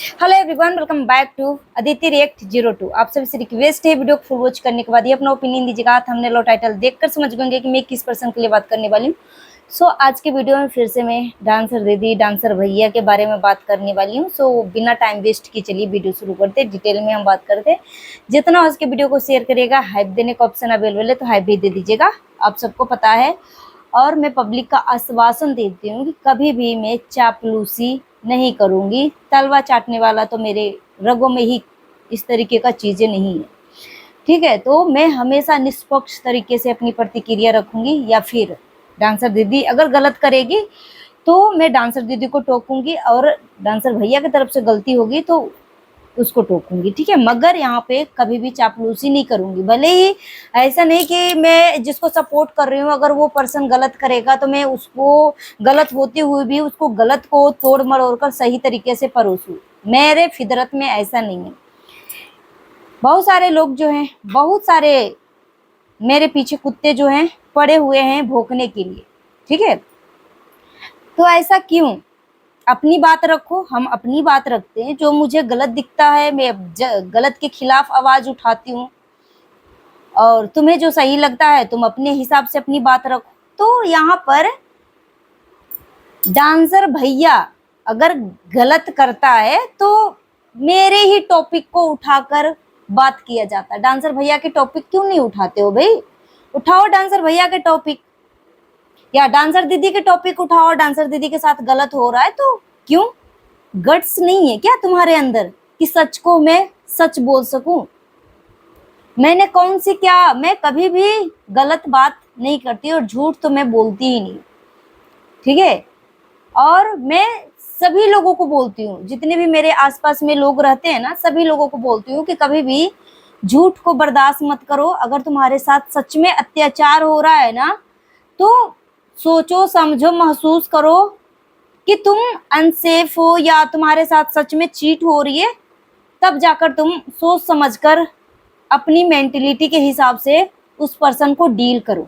Hello everyone, welcome back to Aditi react 02। आप सभी से रिक्वेस्ट है वीडियो को फुल वॉच करने के बाद ये अपना ओपिनियन दीजिएगा। हमने लो टाइटल देखकर समझ गए कि मैं किस पर्सन के लिए बात करने वाली हूँ। सो आज के वीडियो में फिर से मैं डांसर दीदी, डांसर भैया के बारे में बात करने वाली हूँ। सो बिना टाइम वेस्ट किए चलिए वीडियो शुरू करते, डिटेल में हम बात करते। जितना हो सके वीडियो को शेयर करिएगा। हाइप देने का ऑप्शन अवेलेबल है तो हाइप भी दे दीजिएगा, आप सबको पता है। और मैं पब्लिक का आश्वासन देती हूँ कि कभी भी मैं चापलूसी नहीं करूँगी। तलवा चाटने वाला तो मेरे रगों में ही इस तरीके का चीज़ें नहीं है, ठीक है। तो मैं हमेशा निष्पक्ष तरीके से अपनी प्रतिक्रिया रखूँगी, या फिर डांसर दीदी अगर गलत करेगी तो मैं डांसर दीदी को टोकूँगी, और डांसर भैया की तरफ से गलती होगी तो उसको टोकूंगी, ठीक है। मगर यहाँ पे कभी भी चापलूसी नहीं करूंगी। भले ही ऐसा नहीं कि मैं जिसको सपोर्ट कर रही हूँ अगर वो पर्सन गलत करेगा तो मैं उसको गलत होते हुए भी उसको गलत को तोड़ मरोड़ कर सही तरीके से परोसूं। मेरे फितरत में ऐसा नहीं है। बहुत सारे लोग जो हैं, बहुत सारे मेरे पीछे कुत्ते जो हैं पड़े हुए हैं भौंकने के लिए, ठीक है। तो ऐसा क्यों? अपनी बात रखो, हम अपनी बात रखते हैं। जो मुझे गलत दिखता है मैं गलत के खिलाफ आवाज उठाती हूँ, और तुम्हें जो सही लगता है तुम अपने हिसाब से अपनी बात रखो। तो यहाँ पर डांसर भैया अगर गलत करता है तो मेरे ही टॉपिक को उठाकर बात किया जाता है। डांसर भैया के टॉपिक क्यों नहीं उठाते हो भाई? उठाओ डांसर भैया के टॉपिक, या डांसर दीदी के टॉपिक उठाओ। डांसर दीदी के साथ गलत हो रहा है तो क्यों? गट्स नहीं है क्या तुम्हारे अंदर कि सच को मैं सच बोल सकूं? मैंने कौन सी क्या, मैं कभी भी गलत बात नहीं करती और झूठ तो मैं बोलती ही नहीं, ठीक है। और मैं सभी लोगों को बोलती हूँ, जितने भी मेरे आसपास में लोग रहते हैं ना, सभी लोगों को बोलती हूँ कि कभी भी झूठ को बर्दाश्त मत करो। अगर तुम्हारे साथ सच में अत्याचार हो रहा है ना तो सोचो, समझो, महसूस करो कि तुम अनसेफ हो या तुम्हारे साथ सच में चीट हो रही है। तब जाकर तुम सोच समझकर अपनी मेंटेलिटी के हिसाब से उस पर्सन को डील करो,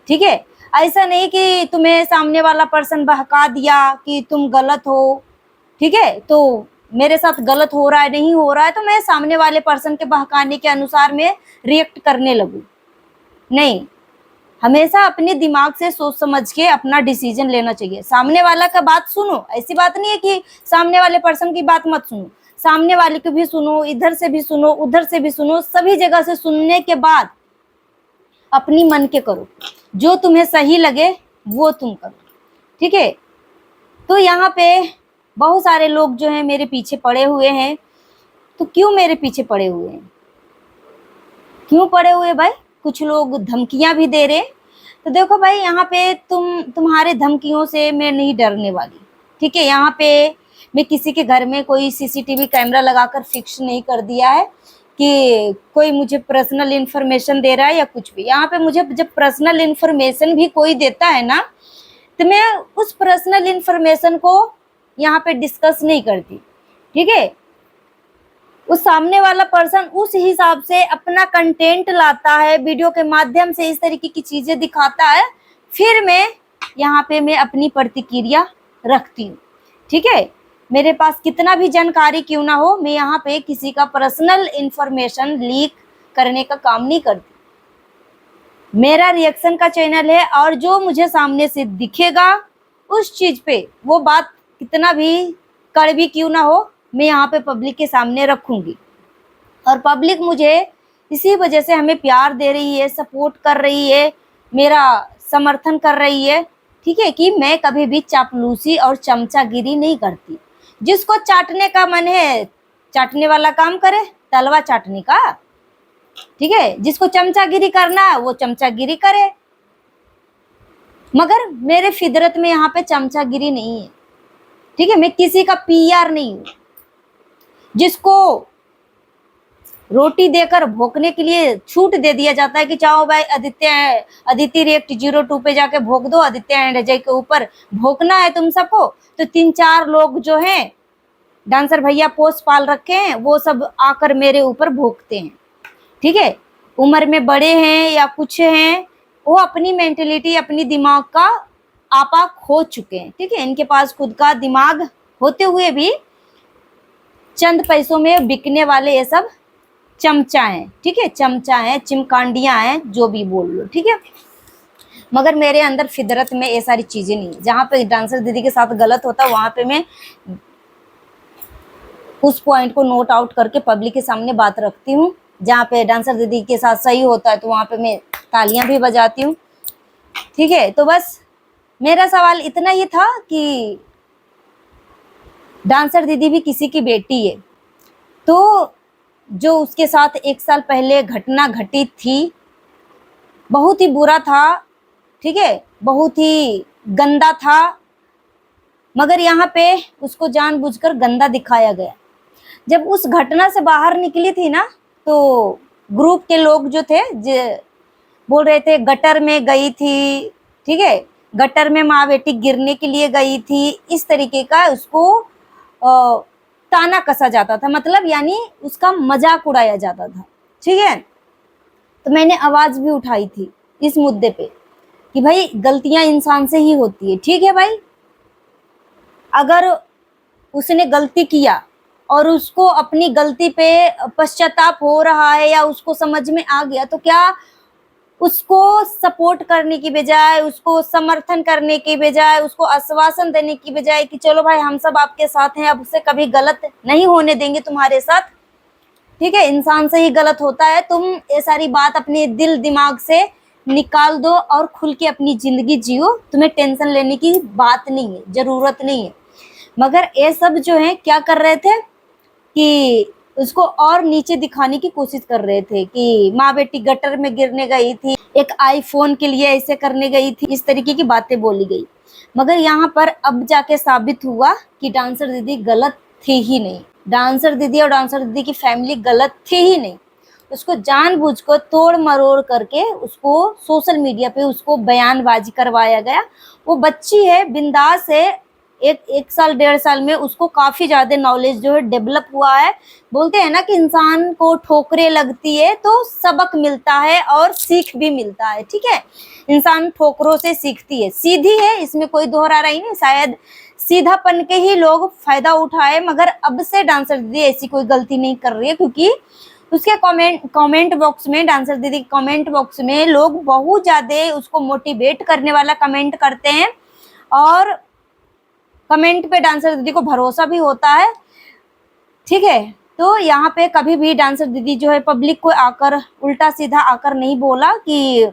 ठीक है। ऐसा नहीं कि तुम्हें सामने वाला पर्सन बहका दिया कि तुम गलत हो, ठीक है, तो मेरे साथ गलत हो रहा है, नहीं हो रहा है तो मैं सामने वाले पर्सन के बहकाने के अनुसार में रिएक्ट करने लगूं। नहीं, हमेशा अपने दिमाग से सोच समझ के अपना डिसीजन लेना चाहिए। सामने वाला का बात सुनो, ऐसी बात नहीं है कि सामने वाले पर्सन की बात मत सुनो। सामने वाले को भी सुनो, इधर से भी सुनो, उधर से भी सुनो, सभी जगह से सुनने के बाद अपनी मन के करो, जो तुम्हें सही लगे वो तुम करो, ठीक है। तो यहाँ पे बहुत सारे लोग जो हैं मेरे पीछे पड़े हुए हैं। तो क्यों मेरे पीछे पड़े हुए हैं? क्यों पड़े हुए भाई? कुछ लोग धमकियां भी दे रहे। तो देखो भाई, यहाँ पे तुम्हारे धमकियों से मैं नहीं डरने वाली, ठीक है। यहाँ पे मैं किसी के घर में कोई सीसीटीवी कैमरा लगाकर फिक्स नहीं कर दिया है कि कोई मुझे पर्सनल इंफॉर्मेशन दे रहा है या कुछ भी। यहाँ पे मुझे जब पर्सनल इंफॉर्मेशन भी कोई देता है ना तो मैं उस पर्सनल इंफॉर्मेशन को यहाँ पे डिस्कस नहीं करती, ठीक है। उस सामने वाला पर्सन उस हिसाब से अपना कंटेंट लाता है, वीडियो के माध्यम से इस तरीके की चीजें दिखाता है, फिर मैं यहाँ पे मैं अपनी प्रतिक्रिया रखती हूँ, ठीक है। मेरे पास कितना भी जानकारी क्यों ना हो, मैं यहाँ पे किसी का पर्सनल इंफॉर्मेशन लीक करने का काम नहीं करती। मेरा रिएक्शन का चैनल है, और जो मुझे सामने से दिखेगा उस चीज पे, वो बात कितना भी कड़वी क्यों ना हो, मैं यहाँ पे पब्लिक के सामने रखूंगी। और पब्लिक मुझे इसी वजह से हमें प्यार दे रही है, सपोर्ट कर रही है, मेरा समर्थन कर रही है, ठीक है, कि मैं कभी भी चापलूसी और चमचागिरी नहीं करती। जिसको चाटने का मन है चाटने वाला काम करे, तलवा चाटने का, ठीक है। जिसको चमचागिरी करना है वो चमचागिरी करे, मगर मेरे फितरत में यहाँ पे चमचागिरी नहीं है, ठीक है। मैं किसी का पीआर नहीं हूं। जिसको रोटी देकर भोंकने के लिए छूट दे दिया जाता है कि चाहो भाई अदिति रिएक्ट 02 पे जाके भोंक दो, आदित्य एंड अजय के ऊपर भोंकना है तुम सबको, तो 3-4 लोग जो हैं डांसर भैया पोस्ट पाल रखे हैं वो सब आकर मेरे ऊपर भोंकते हैं, ठीक है। उम्र में बड़े हैं या कुछ हैं, वो अपनी मेंटेलिटी, अपनी दिमाग का आपा खो चुके हैं, ठीक है। इनके पास खुद का दिमाग होते हुए भी चंद पैसों में बिकने वाले ये सब चमचा हैं, ठीक है, चमचा हैं, चिमकांडियां हैं, जो भी बोल लो, ठीक है। मगर मेरे अंदर फितरत में ये सारी चीजें नहीं है। जहाँ पे डांसर दीदी के साथ गलत होता है वहां पे मैं उस पॉइंट को नोट आउट करके पब्लिक के सामने बात रखती हूँ। जहाँ पे डांसर दीदी के साथ सही होता है तो वहां पे मैं तालियां भी बजाती हूँ, ठीक है। तो बस मेरा सवाल इतना ही था कि डांसर दीदी भी किसी की बेटी है, तो जो उसके साथ 1 साल पहले घटना घटी थी बहुत ही बुरा था, ठीक है, बहुत ही गंदा था, मगर यहाँ पे उसको जानबूझकर गंदा दिखाया गया। जब उस घटना से बाहर निकली थी ना तो ग्रुप के लोग जो थे बोल रहे थे गटर में गई थी, ठीक है, गटर में माँ बेटी गिरने के लिए गई थी, इस तरीके का उसको ताना कसा जाता था, मतलब यानी उसका मजाक उड़ाया जाता था, ठीक है। तो मैंने आवाज भी उठाई थी इस मुद्दे पे कि भाई गलतियां इंसान से ही होती है, ठीक है भाई। अगर उसने गलती किया और उसको अपनी गलती पे पश्चाताप हो रहा है या उसको समझ में आ गया, तो क्या उसको सपोर्ट करने की बजाय, उसको समर्थन करने की बजाय, उसको आश्वासन देने की बजाय कि चलो भाई हम सब आपके साथ हैं, अब उससे कभी गलत नहीं होने देंगे तुम्हारे साथ, ठीक है, इंसान से ही गलत होता है, तुम ये सारी बात अपने दिल दिमाग से निकाल दो और खुल के अपनी जिंदगी जियो, तुम्हें टेंशन लेने की बात नहीं है, जरूरत नहीं है। मगर ये सब जो है क्या कर रहे थे कि उसको और नीचे दिखाने की कोशिश कर रहे थे कि माँ बेटी गटर में गिरने गई थी, एक आईफोन के लिए ऐसे करने गई थी, इस तरीके की बातें बोली गई। मगर यहाँ पर अब जाके साबित हुआ कि डांसर दीदी गलत थी ही नहीं, डांसर दीदी और डांसर दीदी की फैमिली गलत थी ही नहीं। उसको जानबूझकर तोड़ मरोड़ करके उसको सोशल मीडिया पे उसको बयानबाजी करवाया गया। वो बच्ची है, बिंदास है, एक साल 1.5 साल में उसको काफी ज्यादा नॉलेज जो है डेवलप हुआ है। बोलते हैं ना कि इंसान को ठोकरें लगती है तो सबक मिलता है और सीख भी मिलता है, ठीक है। इंसान ठोकरों से सीखती है, सीधी है, इसमें कोई दोहरा रही नहीं। शायद सीधापन के ही लोग फायदा उठाए, मगर अब से डांसर दीदी ऐसी कोई गलती नहीं कर रही है, क्योंकि उसके कमेंट बॉक्स में, डांसर दीदी के कमेंट बॉक्स में लोग बहुत ज्यादा उसको मोटिवेट करने वाला कमेंट करते हैं और कमेंट पे डांसर दीदी को भरोसा भी होता है, ठीक है। तो यहाँ पे कभी भी डांसर दीदी जो है पब्लिक को आकर उल्टा सीधा आकर नहीं बोला कि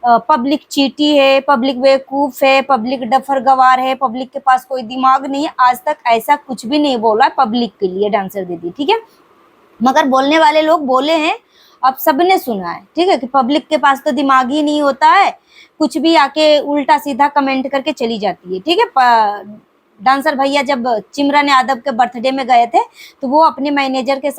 पब्लिक चीटी है, पब्लिक बेवकूफ है, पब्लिक डफर गवार है, पब्लिक के पास कोई दिमाग नहीं है। आज तक ऐसा कुछ भी नहीं बोला पब्लिक के लिए डांसर दीदी, ठीक है। मगर बोलने वाले लोग बोले हैं, अब सबने सुना है, ठीक है, कि पब्लिक के पास तो दिमाग ही नहीं होता है, कुछ भी आके उल्टा सीधा कमेंट करके चली जाती है, ठीक है। डांसर भैया जब चिमरन यादव के बर्थडे में गए थे तो वो अपने मैनेजर के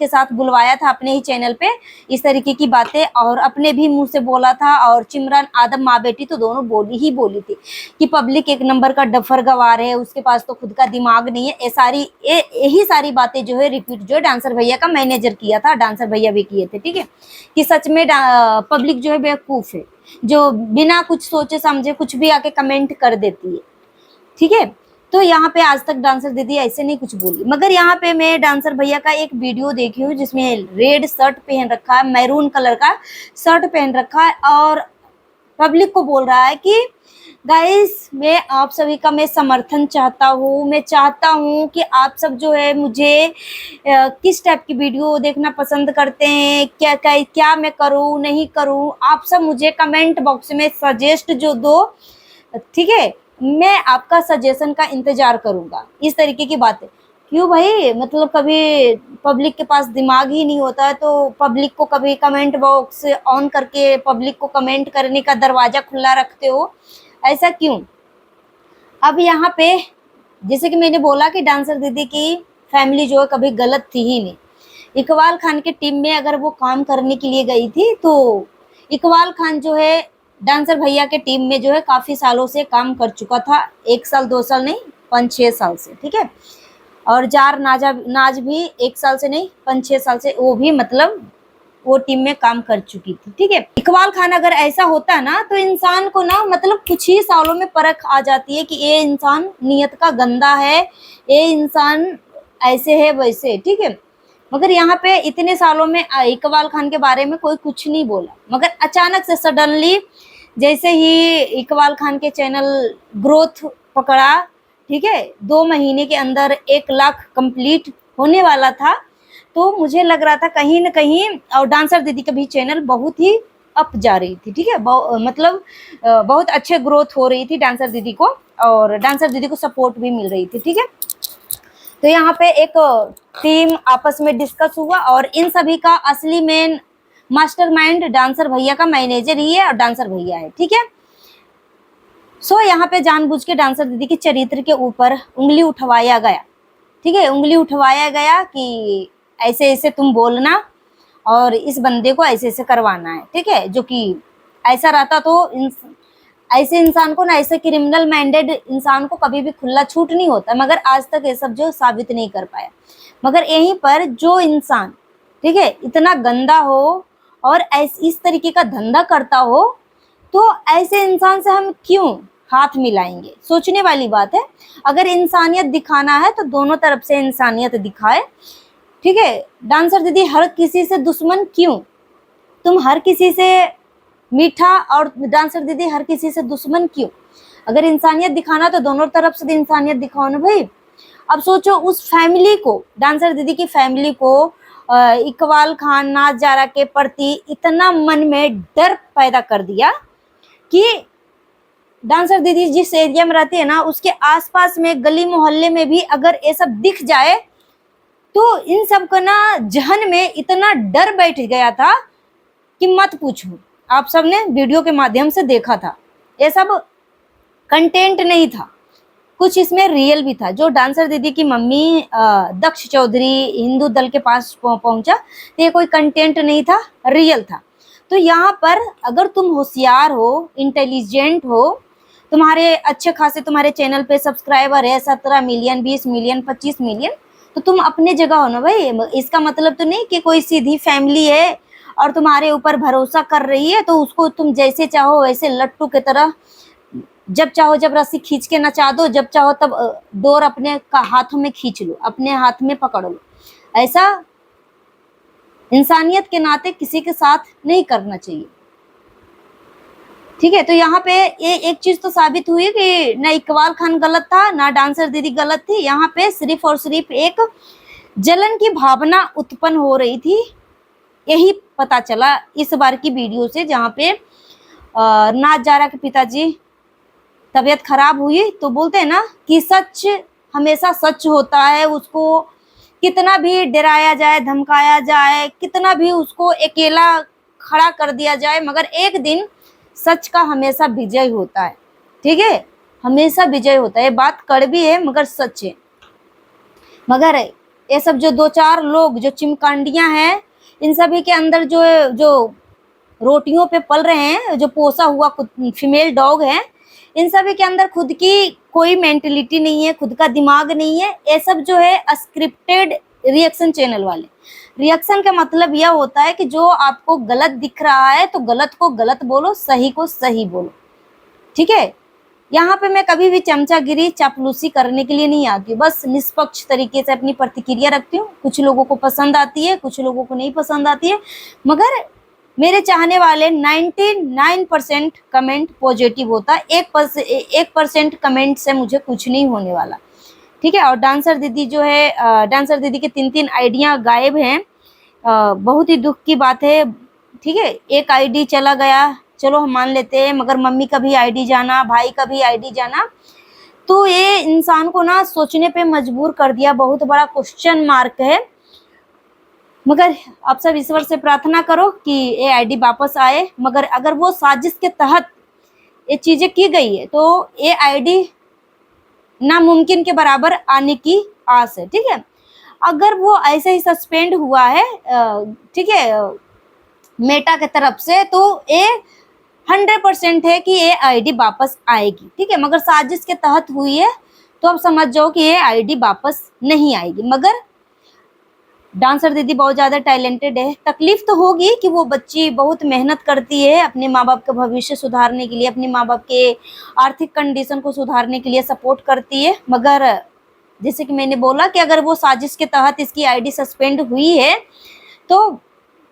साथ बुलवाया था अपने ही चैनल पे इस तरीके की बातें, और अपने भी मुंह से बोला था। और चिमरन आदम माँ बेटी तो दोनों बोली थी कि पब्लिक 1 नंबर का डफर गवार है, उसके पास तो खुद का दिमाग नहीं है। यही सारी बातें जो है रिपीट जो है डांसर भैया का मैनेजर किया था, डांसर भैया भी किए थे, ठीक है, कि सच में पब्लिक जो है बेवकूफ है, जो बिना कुछ सोचे समझे कुछ भी आके कमेंट कर देती है, ठीक है। तो यहाँ पे आज तक डांसर दीदी ऐसे नहीं कुछ बोली। मगर यहाँ पे मैं डांसर भैया का एक वीडियो देखी हूँ जिसमें रेड शर्ट पहन रखा है, मैरून कलर का शर्ट पहन रखा है, और पब्लिक को बोल रहा है कि गाइस मैं आप सभी का मैं समर्थन चाहता हूँ, मैं चाहता हूँ कि आप सब जो है मुझे किस टाइप की वीडियो देखना पसंद करते हैं, क्या मैं करूँ नहीं करूँ, आप सब मुझे कमेंट बॉक्स में सजेस्ट जो दो, ठीक है, मैं आपका सजेशन का इंतजार करूंगा, इस तरीके की बातें। क्यों भाई, मतलब कभी पब्लिक के पास दिमाग ही नहीं होता है तो पब्लिक को कभी कमेंट बॉक्स ऑन करके पब्लिक को कमेंट करने का दरवाजा खुला रखते हो, ऐसा क्यों? अब यहाँ पे जैसे कि मैंने बोला कि डांसर दीदी की फैमिली जो है कभी गलत थी ही नहीं। इकबाल खान के टीम में अगर वो काम करने के लिए गई थी तो इकबाल खान जो है डांसर भैया के टीम में जो है काफी सालों से काम कर चुका था, 1 साल 2 साल नहीं 5-6 साल से, ठीक है। और जार नाज भी 1 साल से नहीं 5-6 साल से, वो भी मतलब वो टीम में काम कर चुकी थी। ठीक है, इकबाल खान अगर ऐसा होता ना तो इंसान को ना मतलब कुछ ही सालों में परख आ जाती है कि ये इंसान नियत का गंदा है, ये इंसान ऐसे है वैसे। ठीक है, मगर यहाँ पे इतने सालों में इकबाल खान के बारे में कोई कुछ नहीं बोला, मगर अचानक से सडनली जैसे ही इकबाल खान के चैनल ग्रोथ पकड़ा, ठीक है, 2 महीने के अंदर 1 लाख कंप्लीट होने वाला था, तो मुझे लग रहा था कहीं ना कहीं, और डांसर दीदी का भी चैनल बहुत ही अप जा रही थी। ठीक है, मतलब बहुत अच्छे ग्रोथ हो रही थी डांसर दीदी को, और डांसर दीदी को सपोर्ट भी मिल रही थी। ठीक है, तो यहाँ पे एक टीम आपस में डिस्कस हुआ, और इन सभी का असली मेन मास्टरमाइंड डांसर भैया का मैनेजर ही है और डांसर भैया है। ठीक है, सो यहाँ पे जानबूझ के डांसर दीदी के चरित्र के ऊपर उंगली उठवाया गया। ठीक है, उंगली उठवाया गया कि ऐसे ऐसे तुम बोलना और इस बंदे को ऐसे ऐसे करवाना है। ठीक है, जो कि ऐसा रहता तो ऐसे इंसान को ना, ऐसे क्रिमिनल माइंडेड इंसान को कभी भी खुला छूट नहीं होता, मगर आज तक ये सब जो साबित नहीं कर पाया। मगर यहीं पर जो इंसान, ठीक है, इतना गंदा हो और इस तरीके का धंधा करता हो, तो ऐसे इंसान से हम क्यों हाथ मिलाएंगे? सोचने वाली बात है। अगर इंसानियत दिखाना है तो दोनों तरफ से इंसानियत दिखाए। ठीक है, डांसर दीदी हर किसी से दुश्मन क्यों? तुम हर किसी से मीठा और डांसर दीदी हर किसी से दुश्मन क्यों? अगर इंसानियत दिखाना तो दोनों तरफ से इंसानियत दिखाओ ना भाई। अब सोचो उस फैमिली को, डांसर दीदी की फैमिली को इकबाल खान नाज जारा के प्रति इतना मन में डर पैदा कर दिया कि डांसर दीदी जिस एरिया में रहती है ना, उसके आसपास में गली मोहल्ले में भी अगर ये सब दिख जाए तो इन सब का ना जहन में इतना डर बैठ गया था कि मत पूछो। आप सब ने वीडियो के माध्यम से देखा था, ये सब कंटेंट नहीं था, कुछ इसमें रियल भी था। जो डांसर दीदी की मम्मी दक्ष चौधरी हिंदू दल के पास पहुंचा, तो ये कोई कंटेंट नहीं था, रियल था। तो यहाँ पर अगर तुम होशियार हो, इंटेलिजेंट हो, तुम्हारे अच्छे खासे तुम्हारे चैनल पे सब्सक्राइबर है 17 मिलियन, 20 मिलियन, 25 मिलियन, तो तुम अपने जगह हो ना भाई। इसका मतलब तो नहीं कि कोई सीधी फैमिली है और तुम्हारे ऊपर भरोसा कर रही है तो उसको तुम जैसे चाहो वैसे लट्टू की तरह जब चाहो जब रस्सी खींच के नचा दो, जब चाहो तब डोर अपने हाथों में खींच लो, अपने हाथ में पकड़ लो। ऐसा इंसानियत के नाते किसी के साथ नहीं करना चाहिए। ठीक है, तो यहाँ पे ये एक चीज तो साबित हुई कि ना इकबाल खान गलत था ना डांसर दीदी गलत थी। यहाँ पे सिर्फ और सिर्फ एक जलन की भावना उत्पन्न हो रही थी, यही पता चला इस बार की वीडियो से, जहाँ पे नाज जारा के पिताजी तबीयत खराब हुई तो बोलते हैं ना कि सच हमेशा सच होता है। उसको कितना भी डराया जाए, धमकाया जाए, कितना भी उसको अकेला खड़ा कर दिया जाए, मगर एक दिन सच का हमेशा विजय होता है। ठीक है, हमेशा विजय होता है। ये बात कड़वी है मगर सच है। मगर ये सब जो 2-4 लोग जो चिमकांडियां हैं, इन सभी के अंदर जो रोटियों पे पल रहे हैं, जो पोसा हुआ फीमेल डॉग है, इन सभी के अंदर खुद की कोई मेंटलिटी नहीं है, खुद का दिमाग नहीं है। ये सब जो है स्क्रिप्टेड रिएक्शन चैनल वाले। रिएक्शन का मतलब यह होता है कि जो आपको गलत दिख रहा है तो गलत को गलत बोलो, सही को सही बोलो। ठीक है, यहाँ पे मैं कभी भी चमचागिरी चापलूसी करने के लिए नहीं आती, बस निष्पक्ष तरीके से अपनी प्रतिक्रिया रखती हूँ। कुछ लोगों को पसंद आती है, कुछ लोगों को नहीं पसंद आती है, मगर मेरे चाहने वाले 99% कमेंट पॉजिटिव होता है। 1% कमेंट से मुझे कुछ नहीं होने वाला। ठीक है, और डांसर दीदी जो है, डांसर दीदी के 3 आइडिया गायब हैं, बहुत ही दुख की बात है। ठीक है, एक आईडी चला गया, चलो हम मान लेते हैं, मगर मम्मी का भी आईडी जाना, भाई का भी आईडी जाना, तो ये इंसान को ना सोचने पे मजबूर कर दिया। बहुत बड़ा क्वेश्चन मार्क है। मगर आप सब ईश्वर से प्रार्थना करो कि ये आईडी वापस आए। मगर अगर वो साजिश के तहत ये चीजें की गई है तो ये आईडी नामुमकिन के बराबर आने की आस है। ठीक है, अगर वो ऐसे ही सस्पेंड हुआ है, ठीक है, मेटा के तरफ से, तो ये 100% है कि ये आईडी वापस आएगी। ठीक है, मगर साजिश के तहत हुई है तो अब समझ जाओ कि ये आईडी वापस नहीं आएगी। मगर डांसर दीदी बहुत ज़्यादा टैलेंटेड है। तकलीफ तो होगी कि वो बच्ची बहुत मेहनत करती है अपने माँ बाप का भविष्य सुधारने के लिए, अपने माँ बाप के आर्थिक कंडीशन को सुधारने के लिए सपोर्ट करती है, मगर जैसे कि मैंने बोला कि अगर वो साजिश के तहत इसकी आईडी सस्पेंड हुई है तो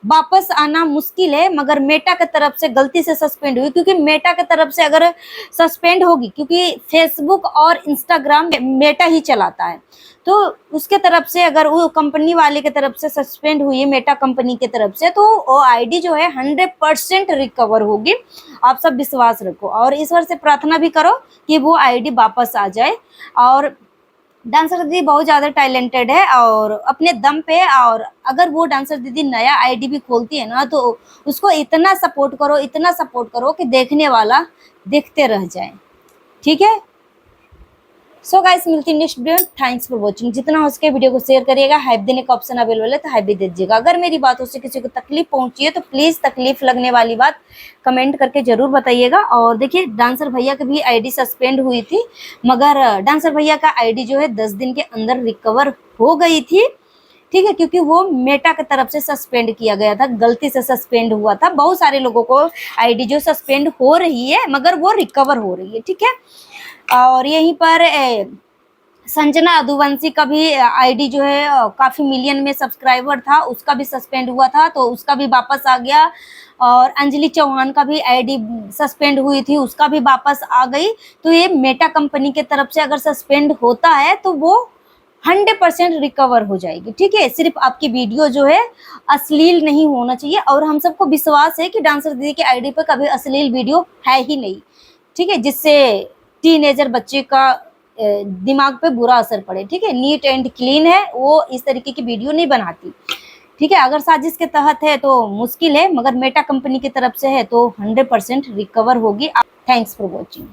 वापस आना मुश्किल है। मगर मेटा की तरफ से गलती से सस्पेंड हुई, क्योंकि मेटा की तरफ से अगर सस्पेंड होगी, क्योंकि फेसबुक और इंस्टाग्राम मेटा ही चलाता है, तो उसके तरफ से अगर वो कंपनी वाले की तरफ से सस्पेंड हुई है मेटा कंपनी की तरफ से, तो वो आईडी जो है 100% रिकवर होगी। आप सब विश्वास रखो और ईश्वर से प्रार्थना भी करो कि वो आईडी वापस आ जाए। और डांसर दीदी बहुत ज़्यादा टैलेंटेड है और अपने दम पे, और अगर वो डांसर दीदी नया आईडी भी खोलती है ना तो उसको इतना सपोर्ट करो, इतना सपोर्ट करो कि देखने वाला देखते रह जाए। ठीक है, सो गाइस मिलती है next video. Thanks for watching. जितना हो सके वीडियो को शेयर करिएगा। हाइप देने का ऑप्शन अवेलेबल है तो हाइप भी दे दीजिएगा। अगर मेरी बातों से किसी को तकलीफ पहुंची है तो प्लीज़ तकलीफ लगने वाली बात कमेंट करके जरूर बताइएगा। और देखिए डांसर भैया की भी आईडी सस्पेंड हुई थी, मगर डांसर भैया का आईडी जो है 10 दिन के अंदर रिकवर हो गई थी। ठीक है, क्योंकि वो मेटा की तरफ से सस्पेंड किया गया था, गलती से सस्पेंड हुआ था। बहुत सारे लोगों को आईडी जो सस्पेंड हो रही है मगर वो रिकवर हो रही है। ठीक है, और यहीं पर संजना अदुवंशी का भी आईडी जो है काफ़ी मिलियन में सब्सक्राइबर था, उसका भी सस्पेंड हुआ था तो उसका भी वापस आ गया। और अंजलि चौहान का भी आईडी सस्पेंड हुई थी, उसका भी वापस आ गई। तो ये मेटा कंपनी के तरफ से अगर सस्पेंड होता है तो वो 100% रिकवर हो जाएगी। ठीक है, सिर्फ आपकी वीडियो जो है अश्लील नहीं होना चाहिए। और हम सबको विश्वास है कि डांसर दीदी के आईडी पर कभी अश्लील वीडियो है ही नहीं। ठीक है, जिससे टीनेजर बच्चे का दिमाग पे बुरा असर पड़े। ठीक है, नीट एंड क्लीन है, वो इस तरीके की वीडियो नहीं बनाती। ठीक है, अगर साजिश के तहत है तो मुश्किल है, मगर मेटा कंपनी की तरफ से है तो 100% रिकवर होगी। Thanks for watching.